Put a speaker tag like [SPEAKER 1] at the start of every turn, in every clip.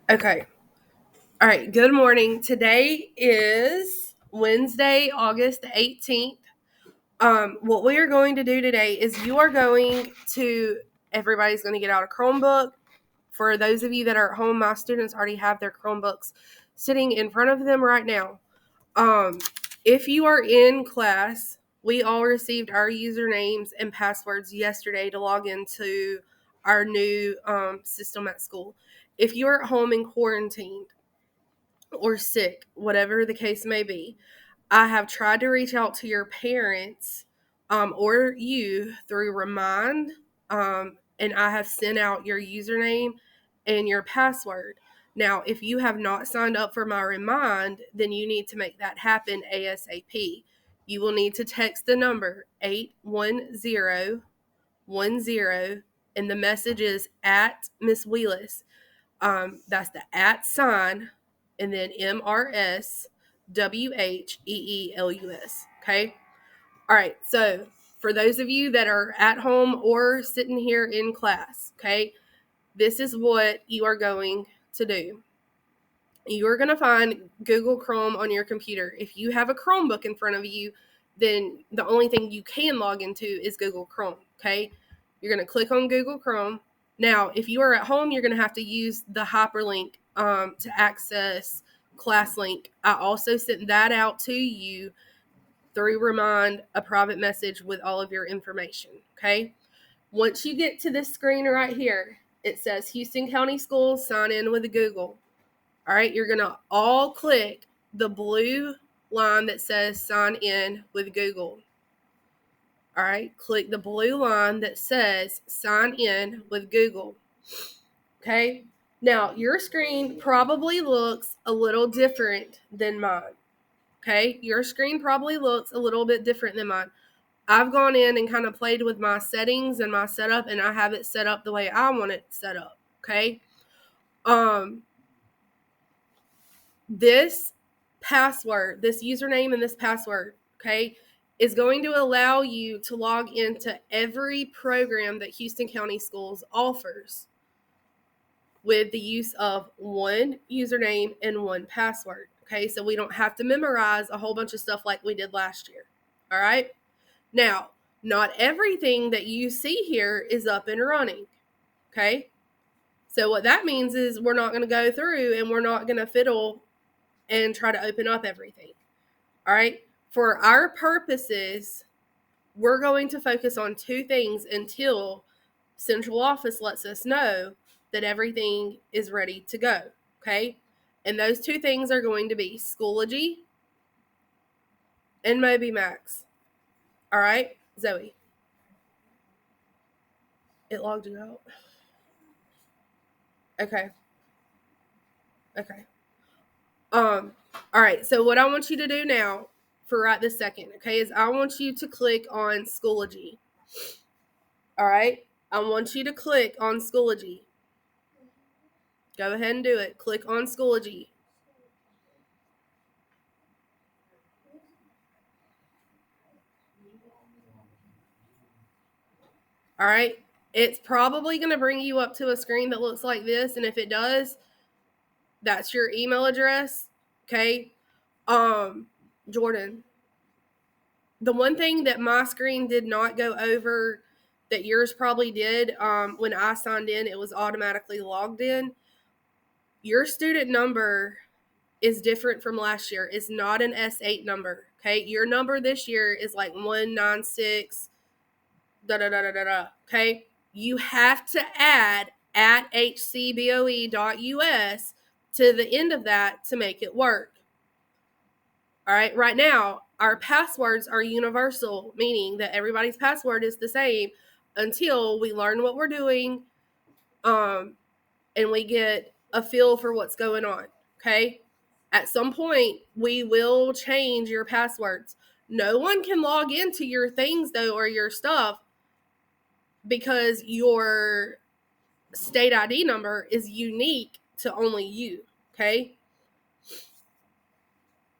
[SPEAKER 1] Okay. All right. Good morning. Today is Wednesday, August 18th. What we are going to do today is everybody's going to get out a Chromebook. For those of you that are at home, my students already have their Chromebooks sitting in front of them right now. If you are in class, we all received our usernames and passwords yesterday to log into our new system at school. If you are at home and quarantined, or sick, whatever the case may be, I have tried to reach out to your parents or you through Remind, and I have sent out your username and your password. Now, if you have not signed up for my Remind, then you need to make that happen ASAP. You will need to text the number 81010, and the message is at Miss Wheelis. That's the at sign and then MRSWHEELUS. Okay. All right. So for those of you that are at home or sitting here in class, okay, this is what you are going to do. You are going to find Google Chrome on your computer. If you have a Chromebook in front of you, then the only thing you can log into is Google Chrome. Okay. You're going to click on Google Chrome. Now, if you are at home, you're going to have to use the hyperlink to access ClassLink. I also sent that out to you through Remind, a private message with all of your information. Okay. Once you get to this screen right here, it says Houston County Schools, sign in with Google. All right. You're going to all click the blue line that says sign in with Google. All right, click the blue line that says sign in with Google. Okay, now your screen probably looks a little different than mine. Okay, your screen probably looks a little bit different than mine. I've gone in and kind of played with my settings and my setup, and I have it set up the way I want it set up. Okay, this password, this username and this password, okay, is going to allow you to log into every program that Houston County Schools offers with the use of one username and one password. Okay, so we don't have to memorize a whole bunch of stuff like we did last year. All right, now, not everything that you see here is up and running. Okay, so what that means is we're not going to go through and we're not going to fiddle and try to open up everything. All right. For our purposes, we're going to focus on two things until central office lets us know that everything is ready to go. Okay. And those two things are going to be Schoology and MobyMax. All right, Zoe. It logged you out. Okay. Okay. All right. So what I want you to do now for right this second, okay, is I want you to click on Schoology. All right. I want you to click on Schoology. Go ahead and do it. Click on Schoology. All right. It's probably going to bring you up to a screen that looks like this. And if it does, that's your email address. Okay. Jordan, the one thing that my screen did not go over that yours probably did, when I signed in, it was automatically logged in. Your student number is different from last year. It's not an S8 number. Okay. Your number this year is like 196 da da da da da da. Okay. You have to add at hcboe.us to the end of that to make it work. All right. Right now, our passwords are universal, meaning that everybody's password is the same until we learn what we're doing, and we get a feel for what's going on. Okay. At some point, we will change your passwords. No one can log into your things, though, or your stuff, because your state ID number is unique to only you. Okay.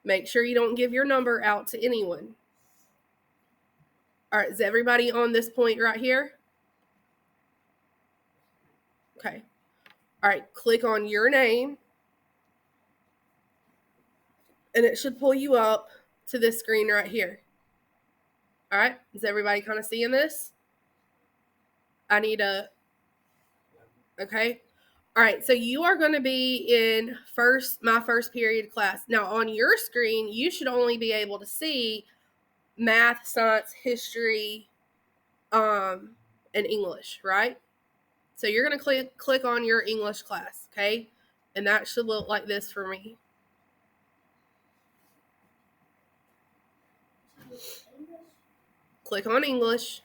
[SPEAKER 1] Make sure you don't give your number out to anyone. All right. Is everybody on this point right here? Okay. All right, click on your name, and it should pull you up to this screen right here. All right, is everybody kind of seeing this? I need a, okay. All right, so you are going to be in my first period class. Now on your screen, you should only be able to see math, science, history, and English, right? So you're going to click on your English class, okay? And that should look like this for me. Click on English.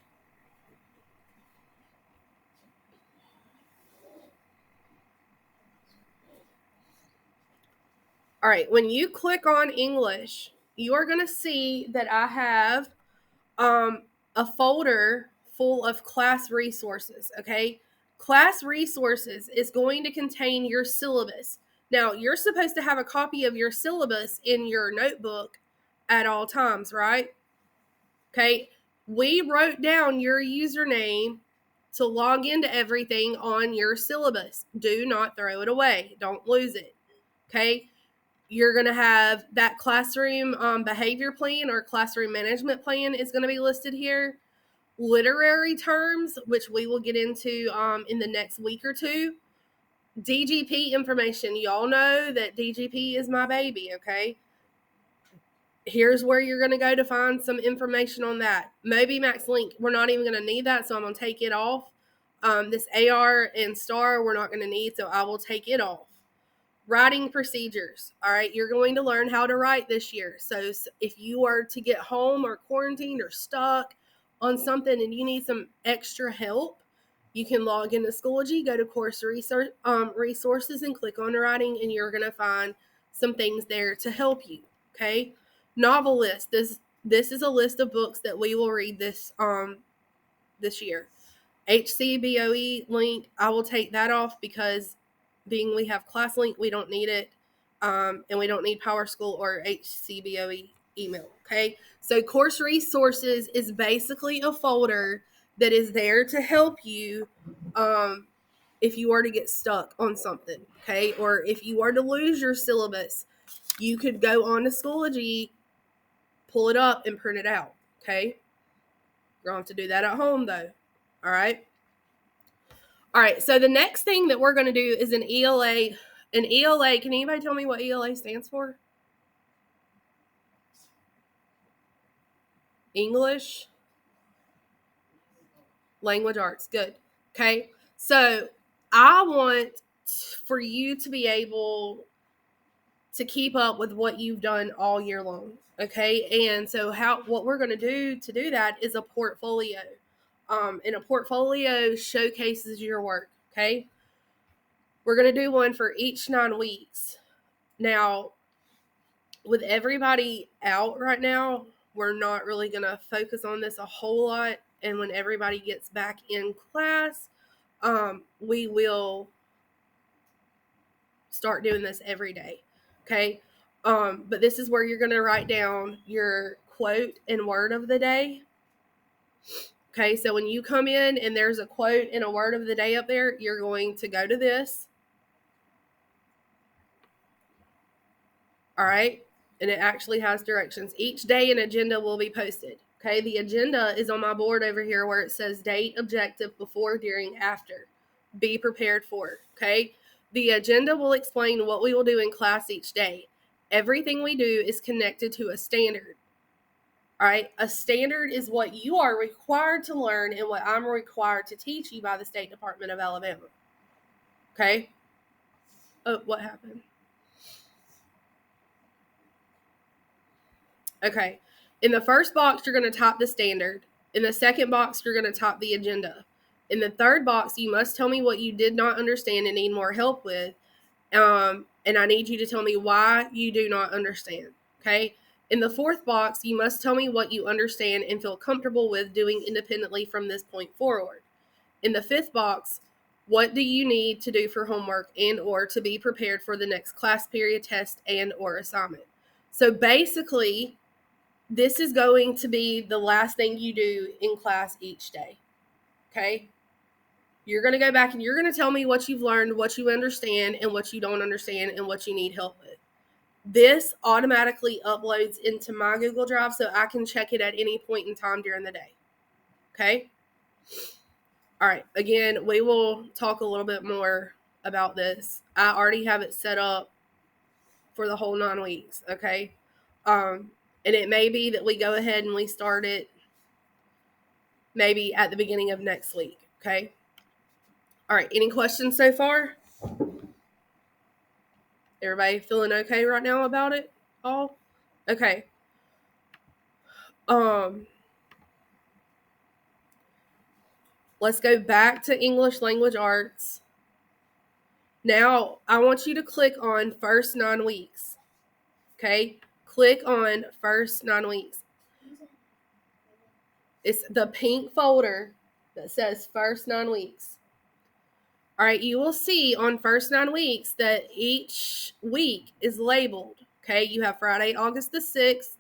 [SPEAKER 1] All right, when you click on English, you are going to see that I have a folder full of class resources, okay? Class resources is going to contain your syllabus. Now, you're supposed to have a copy of your syllabus in your notebook at all times, right? Okay, we wrote down your username to log into everything on your syllabus. Do not throw it away. Don't lose it. Okay, you're going to have that classroom behavior plan or classroom management plan is going to be listed here. Literary terms, which we will get into in the next week or two. DGP information. Y'all know that DGP is my baby, okay? Here's where you're going to go to find some information on that. MobyMax link, we're not even going to need that, so I'm going to take it off. This AR and STAR, we're not going to need, so I will take it off. Writing procedures. All right, you're going to learn how to write this year. So if you are to get home or quarantined or stuck on something and you need some extra help, you can log into Schoology, go to course resources, and click on writing, and you're going to find some things there to help you. Okay, novel list. This is a list of books that we will read this year. HCBOE link, I will take that off because being we have ClassLink, we don't need it, and we don't need PowerSchool or HCBOE email. Okay, so course resources is basically a folder that is there to help you if you are to get stuck on something. Okay, or if you are to lose your syllabus, you could go on to Schoology, pull it up, and print it out. Okay, you're going to have to do that at home though. All right. All right, so the next thing that we're going to do is an ELA. An ELA, can anybody tell me what ELA stands for? English Language Arts. Good. Okay, so I want for you to be able to keep up with what you've done all year long. Okay, and so what we're going to do that is a portfolio. And a portfolio showcases your work. Okay, we're going to do one for each 9 weeks. Now, with everybody out right now, we're not really going to focus on this a whole lot. And when everybody gets back in class, we will start doing this every day. Okay. But this is where you're going to write down your quote and word of the day. Okay. So when you come in and there's a quote and a word of the day up there, you're going to go to this. All right. And it actually has directions. Each day an agenda will be posted. Okay, the agenda is on my board over here where it says date, objective, before, during, after. Be prepared for. Okay, the agenda will explain what we will do in class each day. Everything we do is connected to a standard. All right, a standard is what you are required to learn and what I'm required to teach you by the State Department of Alabama. Okay. Oh, what happened? Okay. In the first box, you're going to type the standard. In the second box, you're going to type the agenda. In the third box, you must tell me what you did not understand and need more help with. And I need you to tell me why you do not understand. Okay. In the fourth box, you must tell me what you understand and feel comfortable with doing independently from this point forward. In the fifth box, what do you need to do for homework and or to be prepared for the next class period, test, and or assignment? So basically, this is going to be the last thing you do in class each day. Okay? You're going to go back and you're going to tell me what you've learned, what you understand, and what you don't understand, and what you need help with. This automatically uploads into my Google Drive so I can check it at any point in time during the day. Okay? All right. Again, we will talk a little bit more about this. I already have it set up for the whole 9 weeks. Okay? And it may be that we go ahead and we start it maybe at the beginning of next week. Okay? All right. Any questions so far? Everybody feeling okay right now about it all? Okay. Let's go back to English Language Arts. Now, I want you to click on first 9 weeks. Okay? Click on first 9 weeks. It's the pink folder that says first 9 weeks. All right, you will see on first 9 weeks that each week is labeled. Okay, you have Friday, August the 6th.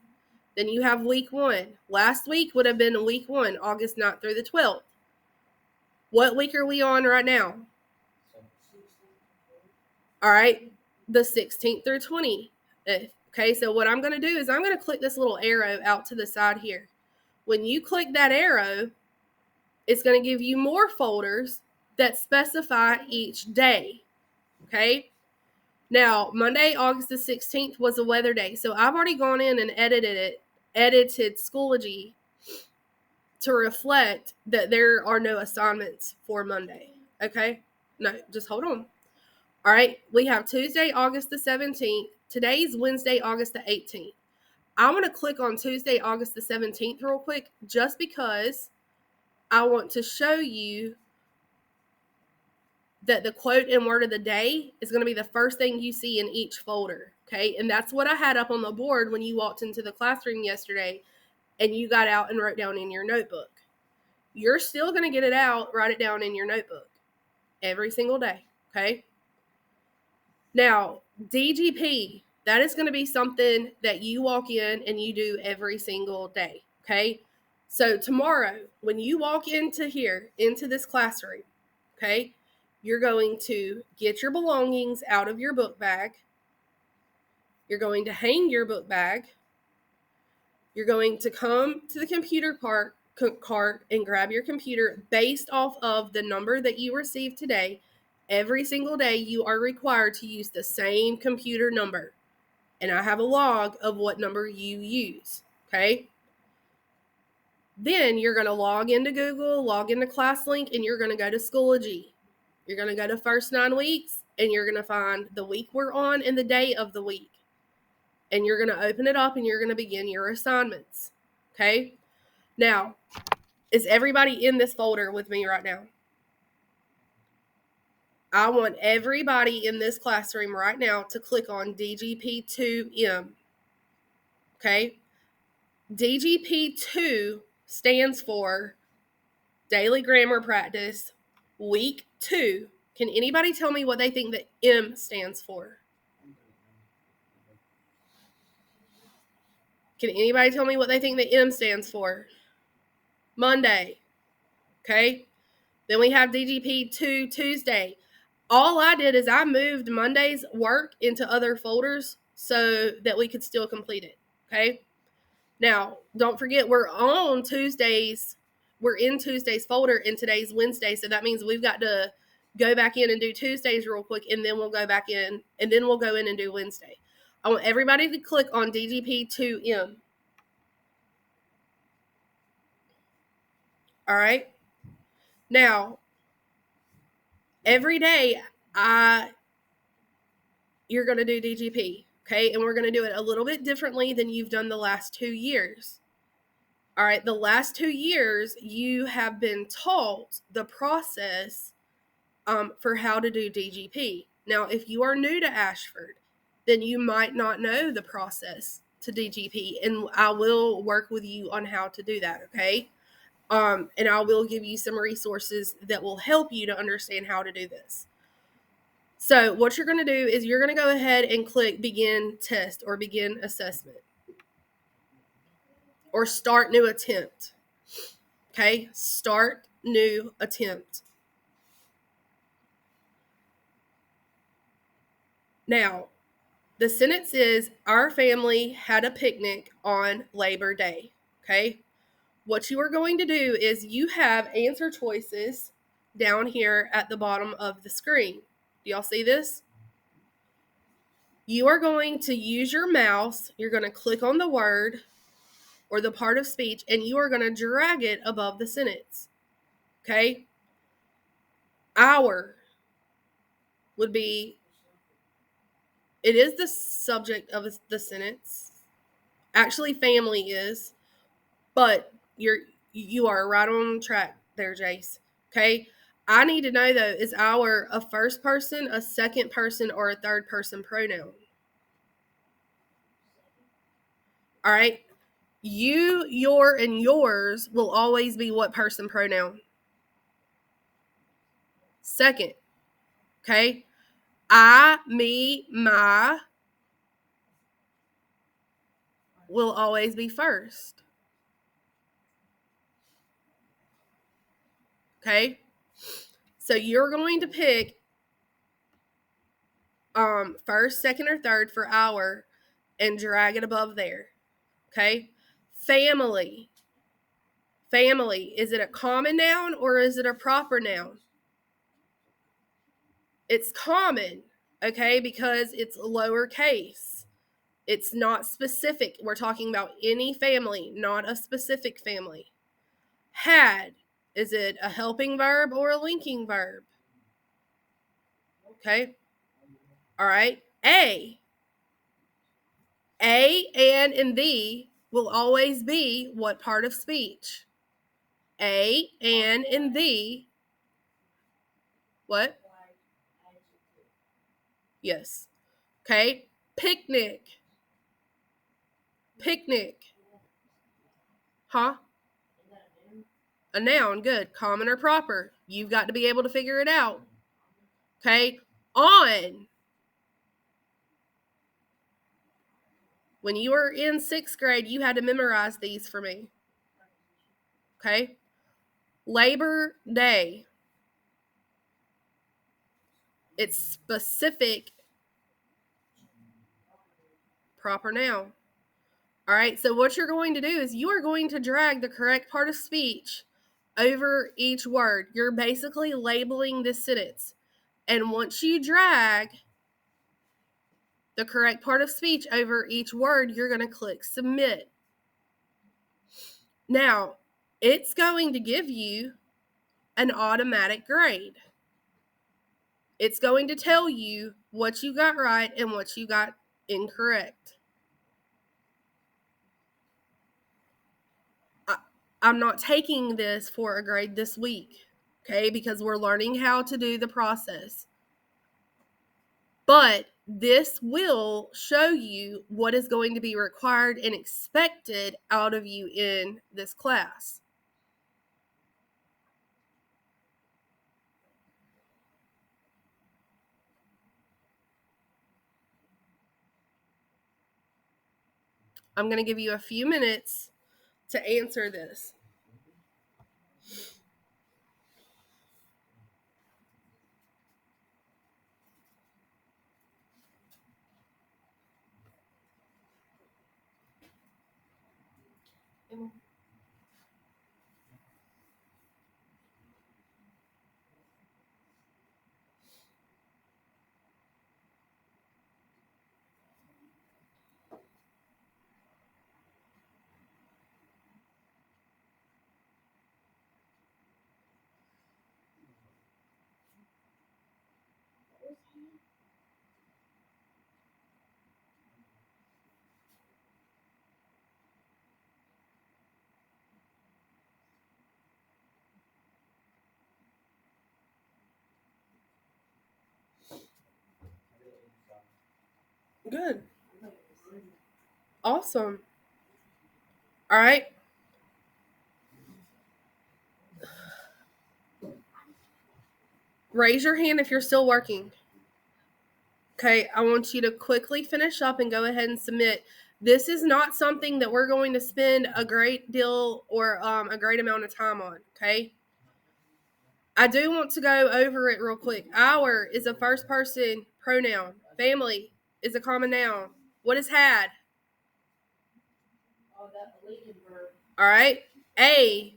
[SPEAKER 1] Then you have week 1. Last week would have been week 1, August 9th through the 12th. What week are we on right now? All right, the 16th through 20th. Okay, so what I'm going to do is I'm going to click this little arrow out to the side here. When you click that arrow, it's going to give you more folders that specify each day. Okay, now Monday, August the 16th was a weather day. So I've already gone in and edited Schoology to reflect that there are no assignments for Monday. Okay, no, just hold on. All right, we have Tuesday, August the 17th. Today's Wednesday, August the 18th. I want to click on Tuesday, August the 17th real quick just because I want to show you that the quote and word of the day is going to be the first thing you see in each folder, okay? And that's what I had up on the board when you walked into the classroom yesterday and you got out and wrote down in your notebook. You're still going to get it out, write it down in your notebook every single day, okay? Now, DGP, that is going to be something that you walk in and you do every single day, okay? So tomorrow, when you walk into here, into this classroom, okay, you're going to get your belongings out of your book bag. You're going to hang your book bag. You're going to come to the computer cart and grab your computer based off of the number that you received today. Every single day, you are required to use the same computer number. And I have a log of what number you use, okay? Then you're going to log into Google, log into ClassLink, and you're going to go to Schoology. You're going to go to first 9 weeks, and you're going to find the week we're on and the day of the week. And you're going to open it up, and you're going to begin your assignments, okay? Now, is everybody in this folder with me right now? I want everybody in this classroom right now to click on DGP2M, okay? DGP2 stands for Daily Grammar Practice, Week 2. Can anybody tell me what they think the M stands for? Can anybody tell me what they think the M stands for? Monday. Okay? Then we have DGP2 Tuesday. All I did is I moved Monday's work into other folders so that we could still complete it. Okay? Now, don't forget we're on Tuesdays. We're in Tuesday's folder and today's Wednesday. So that means we've got to go back in and do Tuesdays real quick, and then we'll go back in, and then we'll go in and do Wednesday. I want everybody to click on DGP2M. All right? Now, every day you're going to do DGP, okay? And we're going to do it a little bit differently than you've done the last 2 years. All right, the last 2 years, you have been taught the process for how to do DGP. Now, if you are new to Ashford, then you might not know the process to DGP, and I will work with you on how to do that, okay? And I will give you some resources that will help you to understand how to do this. So what you're going to do is you're going to go ahead and click Begin Test or Begin Assessment or Start New Attempt. Okay, Start New Attempt. Now, the sentence is, our family had a picnic on Labor Day. Okay? What you are going to do is you have answer choices down here at the bottom of the screen. Do y'all see this? You are going to use your mouse. You're going to click on the word or the part of speech, and you are going to drag it above the sentence. Okay? Our would be, it is the subject of the sentence. Actually, family is, but you are right on track there, Jace. Okay? I need to know, though, is our a first person, a second person, or a third person pronoun? All right? You, your, and yours will always be what person pronoun? Second. Okay? I, me, my will always be first. Okay? So you're going to pick first, second, or third for our and drag it above there. Okay? Family. Family. Is it a common noun or is it a proper noun? It's common, okay, because it's lowercase. It's not specific. We're talking about any family, not a specific family. Had. Is it a helping verb or a linking verb? Okay. All right. A. A, and the will always be what part of speech? A, and the. What? Yes. Okay. Picnic. Picnic. Huh? A noun. Good. Common or proper. You've got to be able to figure it out. Okay. On. When you were in 6th grade, you had to memorize these for me. Okay. Labor Day. It's specific. Proper noun. All right. So what you're going to do is you are going to drag the correct part of speech over each word. You're basically labeling this sentence. And once you drag the correct part of speech over each word, you're going to click submit. Now, it's going to give you an automatic grade. It's going to tell you what you got right and what you got incorrect. I'm not taking this for a grade this week, okay, because we're learning how to do the process. But this will show you what is going to be required and expected out of you in this class. I'm going to give you a few minutes to answer this. Good. Awesome. All right. Raise your hand if you're still working. Okay, I want you to quickly finish up and go ahead and submit. This is not something that we're going to spend a great deal or a great amount of time on, okay? I do want to go over it real quick. Our is a first person pronoun. Family is a common noun. What is had? All right. A.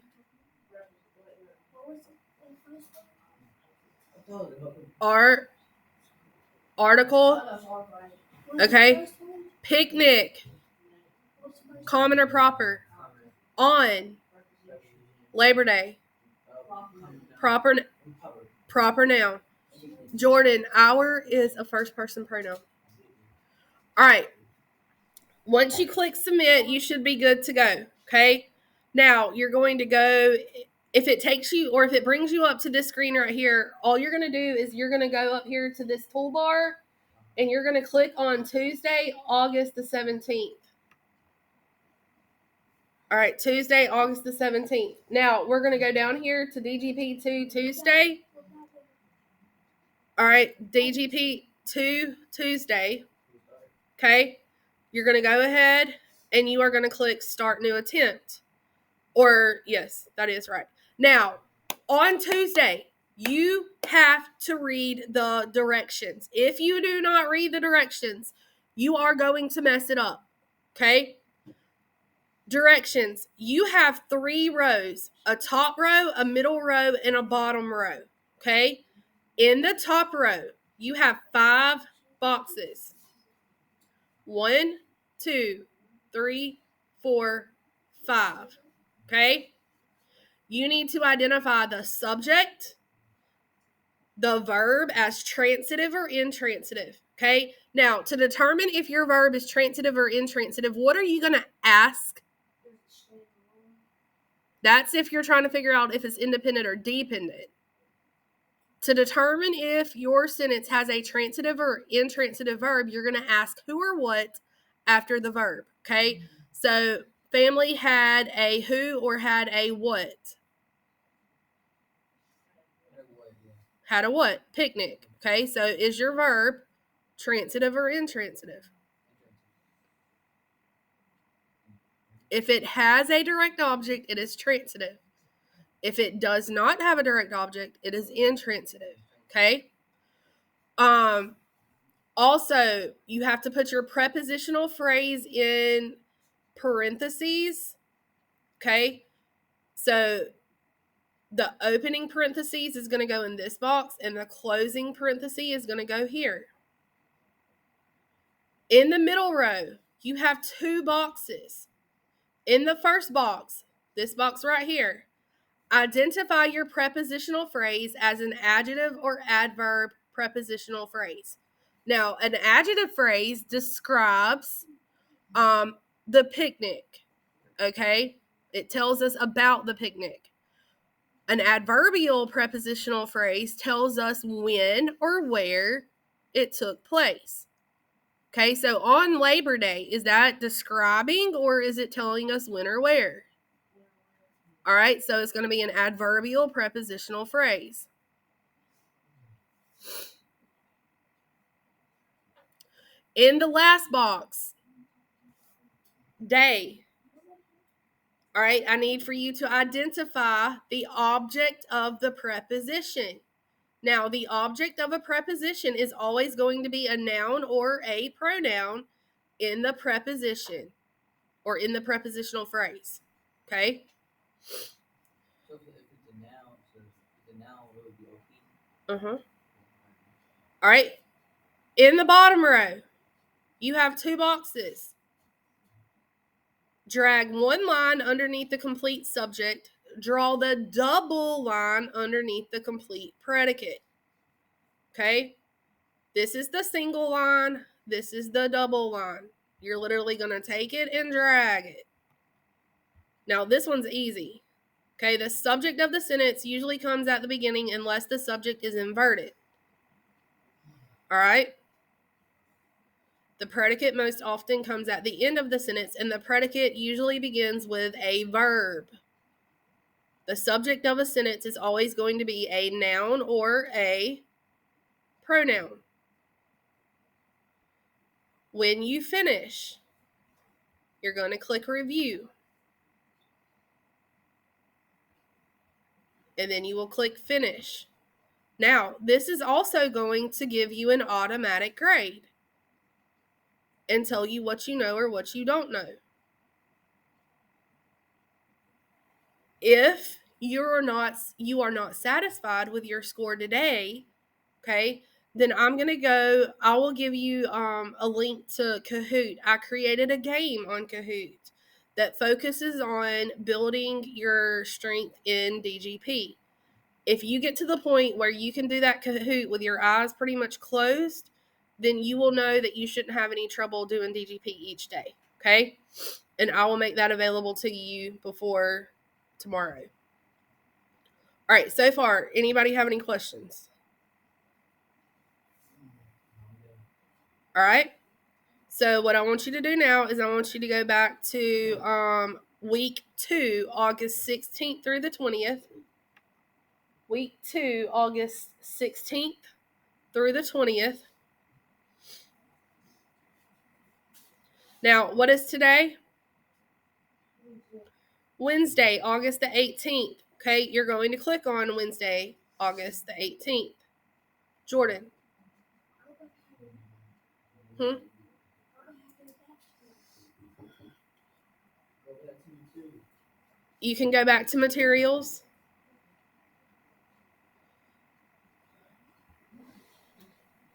[SPEAKER 1] Article. Okay. Picnic. Common or proper? On. Labor Day. Proper noun. Jordan, our is a first person pronoun. All right. Once you click submit, you should be good to go. Okay. Now you're going to go, if it takes you or if it brings you up to this screen right here, all you're going to do is you're going to go up here to this toolbar and you're going to click on Tuesday, August the 17th. All right, Tuesday, August the 17th. Now we're going to go down here to DGP2 Tuesday. All right, DGP2 Tuesday. Okay. You're going to go ahead and you are going to click start new attempt. Or, yes, that is right. Now, on Tuesday, you have to read the directions. If you do not read the directions, you are going to mess it up. Okay? Directions. You have 3 rows, a top row, a middle row, and a bottom row. Okay? In the top row, you have 5 boxes. 1, 2, 3, 4, 5. Okay? You need to identify the subject, the verb as transitive or intransitive. Okay? Now, to determine if your verb is transitive or intransitive, what are you going to ask? That's if you're trying to figure out if it's independent or dependent. To determine if your sentence has a transitive or intransitive verb, you're going to ask who or what after the verb. Okay? So, family had a who or had a what? Had a what? Picnic. Okay, so is your verb transitive or intransitive? If it has a direct object, it is transitive. If it does not have a direct object, it is intransitive. Okay? Also, you have to put your prepositional phrase in parentheses. Okay? So the opening parentheses is going to go in this box, and the closing parenthesis is going to go here. In the middle row, you have 2 boxes. In the first box, this box right here, identify your prepositional phrase as an adjective or adverb prepositional phrase. Now, an adjective phrase describes the picnic, okay? It tells us about the picnic. An adverbial prepositional phrase tells us when or where it took place. Okay, so on Labor Day, is that describing or is it telling us when or where? All right, so it's going to be an adverbial prepositional phrase. In the last box, day. All right, I need for you to identify the object of the preposition. Now, the object of a preposition is always going to be a noun or a pronoun in the preposition or in the prepositional phrase. Okay?
[SPEAKER 2] So if it's a noun, it would be OP.
[SPEAKER 1] Uh-huh. All right. In the bottom row, you have 2 boxes. Drag 1 line underneath the complete subject. Draw the double line underneath the complete predicate. Okay? This is the single line. This is the double line. You're literally going to take it and drag it. Now, this one's easy. Okay? The subject of the sentence usually comes at the beginning unless the subject is inverted. All right? The predicate most often comes at the end of the sentence, and the predicate usually begins with a verb. The subject of a sentence is always going to be a noun or a pronoun. When you finish, you're going to click review. And then you will click finish. Now, this is also going to give you an automatic grade and tell you what you know or what you don't know. If you are not satisfied with your score today, okay, then I will give you a link to Kahoot. I created a game on Kahoot that focuses on building your strength in DGP. If you get to the point where you can do that Kahoot with your eyes pretty much closed, then you will know that you shouldn't have any trouble doing DGP each day, okay? And I will make that available to you before tomorrow. All right, so far, anybody have any questions? All right. So what I want you to do now is I want you to go back to week 2, August 16th through the 20th. Week 2, August 16th through the 20th. Now, what is today? Wednesday, August the 18th. Okay, you're going to click on Wednesday, August the 18th. Jordan. You can go back to materials.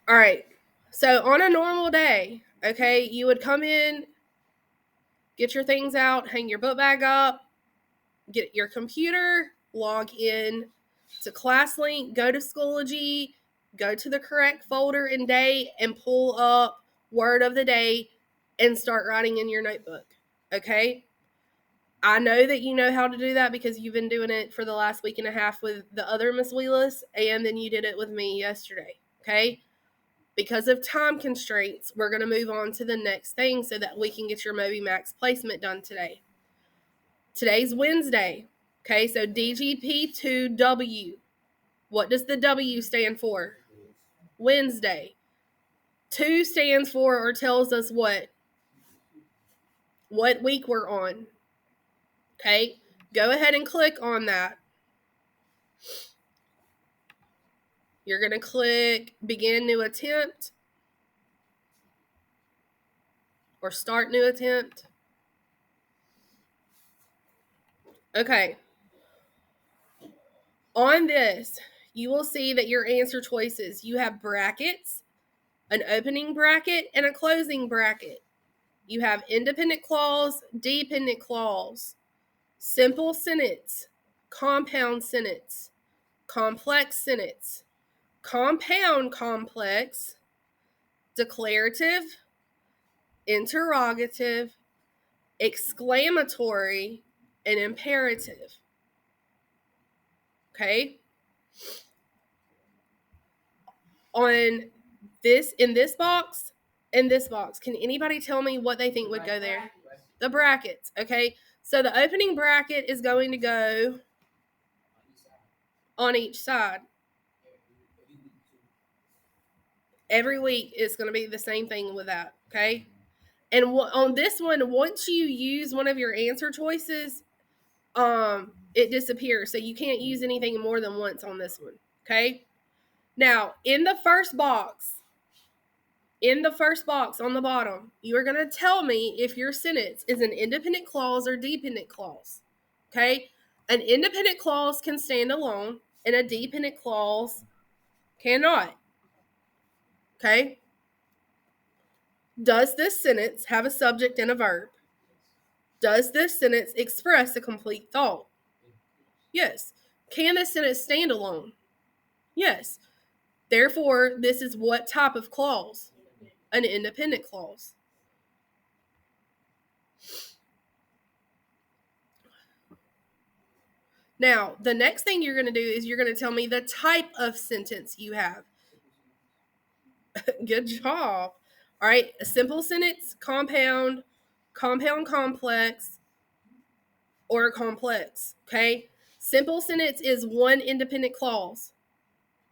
[SPEAKER 1] All right. So on a normal day, okay, you would come in, get your things out, hang your book bag up, get your computer, log in to ClassLink, go to Schoology, go to the correct folder and date, and pull up word of the day and start writing in your notebook. Okay? I know that you know how to do that because you've been doing it for the last week and a half with the other Miss Wheelis, and then you did it with me yesterday. Okay? Because of time constraints, we're going to move on to the next thing so that we can get your MobyMax placement done today. Today's Wednesday. Okay, so DGP2W. What does the W stand for? Wednesday. 2 stands for or tells us what? What week we're on. Okay, go ahead and click on that. You're going to click Begin New Attempt or Start New Attempt. Okay. On this, you will see that your answer choices, you have brackets, an opening bracket, and a closing bracket. You have independent clause, dependent clause, simple sentence, compound sentence, complex sentence, compound complex, declarative, interrogative, exclamatory, and imperative. Okay? On this, in this box, can anybody tell me what they think would go there? The brackets, okay? So the opening bracket is going to go on each side. Every week it's going to be the same thing with that, okay? And on this one, once you use one of your answer choices, it disappears. So you can't use anything more than once on this one, okay? Now, in the first box on the bottom, you are going to tell me if your sentence is an independent clause or dependent clause, okay? An independent clause can stand alone, and a dependent clause cannot, okay? Does this sentence have a subject and a verb? Does this sentence express a complete thought? Yes. Can this sentence stand alone? Yes. Therefore, this is what type of clause? An independent clause. Now, the next thing you're going to do is you're going to tell me the type of sentence you have. Good job. All right, a simple sentence, compound complex, or complex, okay? Simple sentence is one independent clause.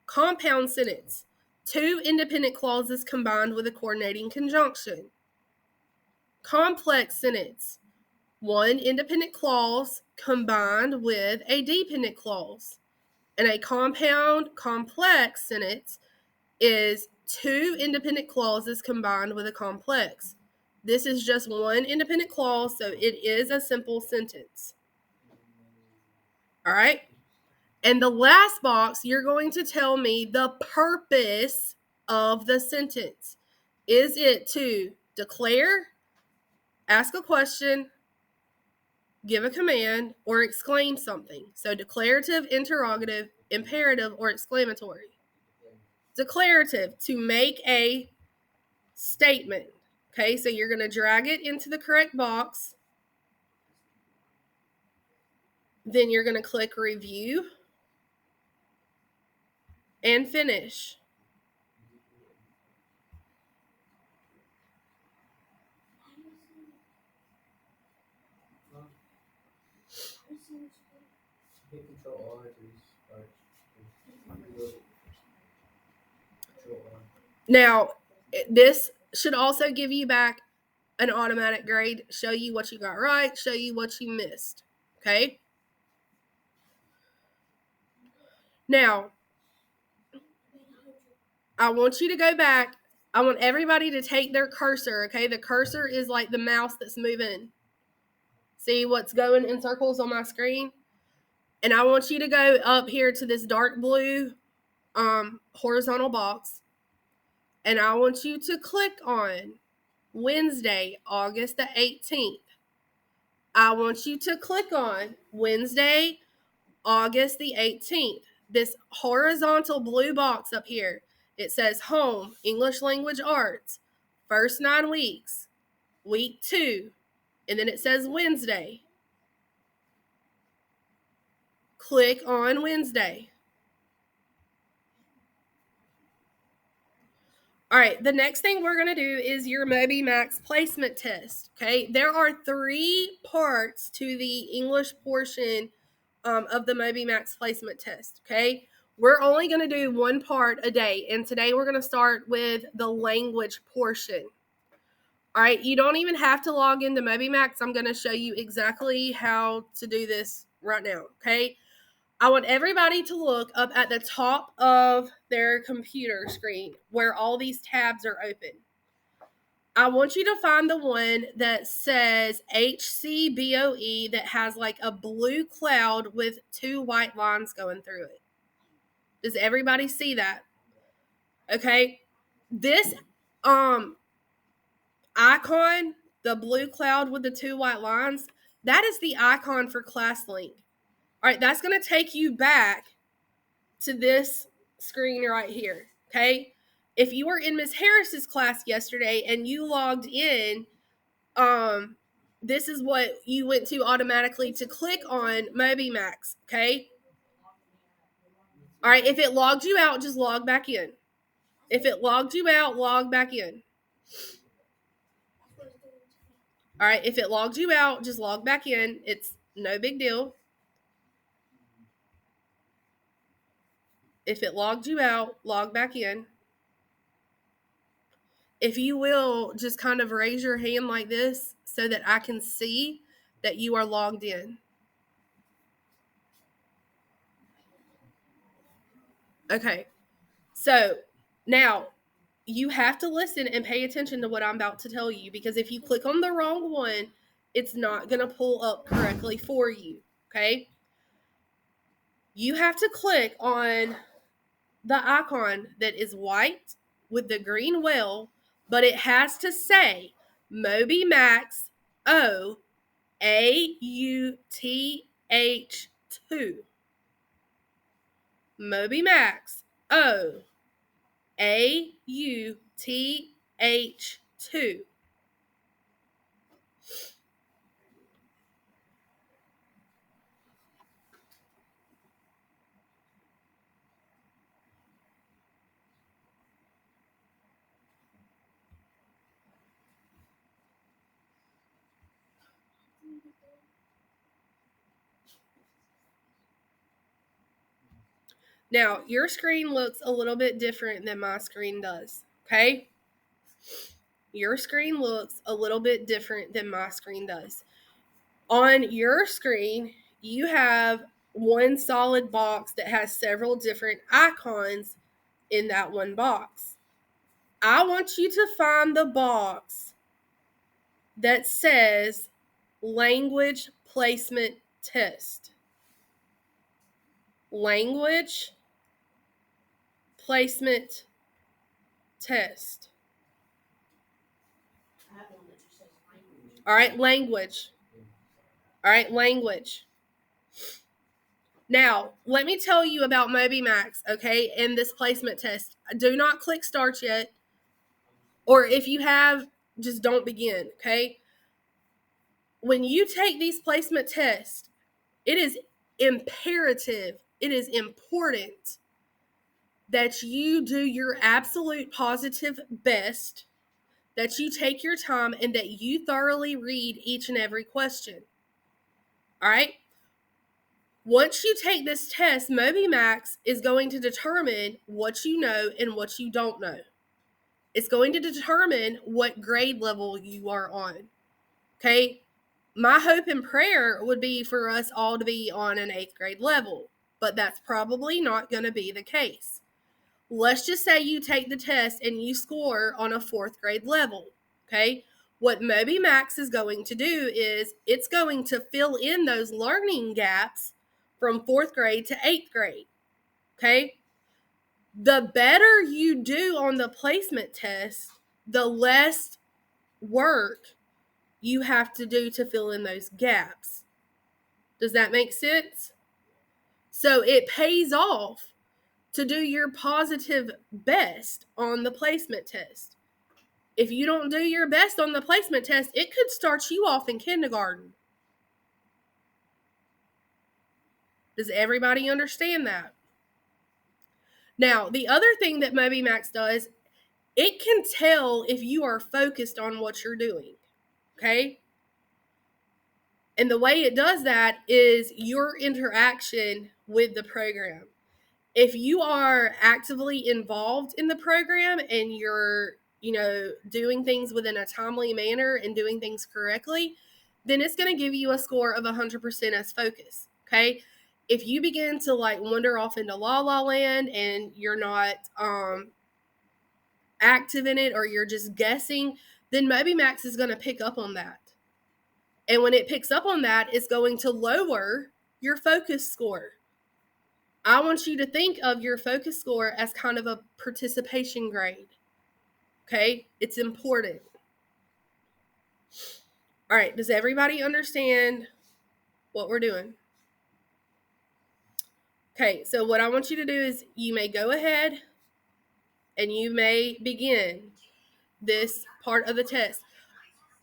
[SPEAKER 1] Compound sentence, 2 independent clauses combined with a coordinating conjunction. Complex sentence, 1 independent clause combined with a dependent clause. And a compound complex sentence is two independent clauses combined with a complex. This is just one independent clause, so it is a simple sentence. All right? And the last box, you're going to tell me the purpose of the sentence. Is it to declare, ask a question, give a command, or exclaim something? So declarative, interrogative, imperative, or exclamatory. Declarative, to make a statement. Okay, so you're going to drag it into the correct box. Then you're going to click review and finish.
[SPEAKER 2] Hit Control R to restart. Reload it. Control R.
[SPEAKER 1] Now, this should also give you back an automatic grade, show you what you got right, show you what you missed. Okay? Now, I want you to go back. I want everybody to take their cursor, okay? The cursor is like the mouse that's moving. See what's going in circles on my screen? And I want you to go up here to this dark blue horizontal box. And I want you to click on Wednesday, August the 18th. I want you to click on Wednesday, August the 18th. This horizontal blue box up here. It says home, English language arts, first 9 weeks, week 2, and then it says Wednesday. Click on Wednesday. All right, the next thing we're going to do is your MobyMax placement test. Okay, there are 3 parts to the English portion of the MobyMax placement test. Okay, we're only going to do 1 part a day, and today we're going to start with the language portion. All right, you don't even have to log into MobyMax. I'm going to show you exactly how to do this right now. Okay, I want everybody to look up at the top of their computer screen where all these tabs are open. I want you to find the one that says HCBOE that has like a blue cloud with 2 white lines going through it. Does everybody see that? Okay. This icon, the blue cloud with the 2 white lines, that is the icon for ClassLink. All right, that's going to take you back to this screen right here. Okay. If you were in Miss Harris's class yesterday and you logged in, this is what you went to automatically to click on MobyMax. Okay. All right. If it logged you out, just log back in. If it logged you out, log back in. All right. If it logged you out, just log back in. It's no big deal. If it logged you out, log back in. If you will, just kind of raise your hand like this so that I can see that you are logged in. Okay. So now you have to listen and pay attention to what I'm about to tell you, because if you click on the wrong one, it's not going to pull up correctly for you. Okay. You have to click on the icon that is white with the green whale, but it has to say MobyMax O AUTH2. MobyMax O AUTH2. Now, your screen looks a little bit different than my screen does, okay? Your screen looks a little bit different than my screen does. On your screen, you have one solid box that has several different icons in that one box. I want you to find the box that says language placement test. Language placement test. All right, language. All right, language. Now, let me tell you about MobyMax, okay, and this placement test. Do not click start yet, or if you have, just don't begin, okay? When you take these placement tests, it is imperative, it is important that you do your absolute positive best, that you take your time, and that you thoroughly read each and every question. All right? Once you take this test, MobyMax is going to determine what you know and what you don't know. It's going to determine what grade level you are on. Okay? My hope and prayer would be for us all to be on an 8th grade level, but that's probably not going to be the case. Let's just say you take the test and you score on a 4th grade level. Okay? What MobyMax is going to do is it's going to fill in those learning gaps from 4th grade to 8th grade. Okay? The better you do on the placement test, the less work you have to do to fill in those gaps. Does that make sense? So it pays off to do your positive best on the placement test. If you don't do your best on the placement test, it could start you off in kindergarten. Does everybody understand that? Now, the other thing that MobyMax does, it can tell if you are focused on what you're doing. Okay? And the way it does that is your interaction with the program. If you are actively involved in the program and you're, doing things within a timely manner and doing things correctly, then it's going to give you a score of 100% as focus. Okay? If you begin to wander off into la la land and you're not active in it, or you're just guessing, then MobyMax is going to pick up on that. And when it picks up on that, it's going to lower your focus score. I want you to think of your focus score as kind of a participation grade. Okay? It's important. All right, does everybody understand what we're doing? Okay, so what I want you to do is you may go ahead and you may begin this part of the test.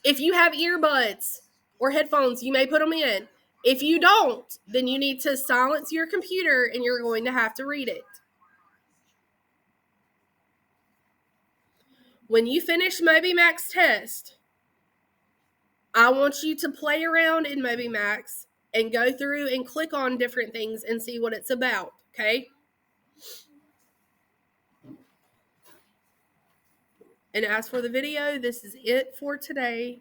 [SPEAKER 1] If you have earbuds or headphones, you may put them in. If you don't, then you need to silence your computer and you're going to have to read it. When you finish MobyMax test, I want you to play around in MobyMax and go through and click on different things and see what it's about, okay? And as for the video, this is it for today.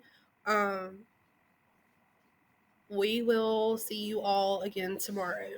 [SPEAKER 1] We will see you all again tomorrow.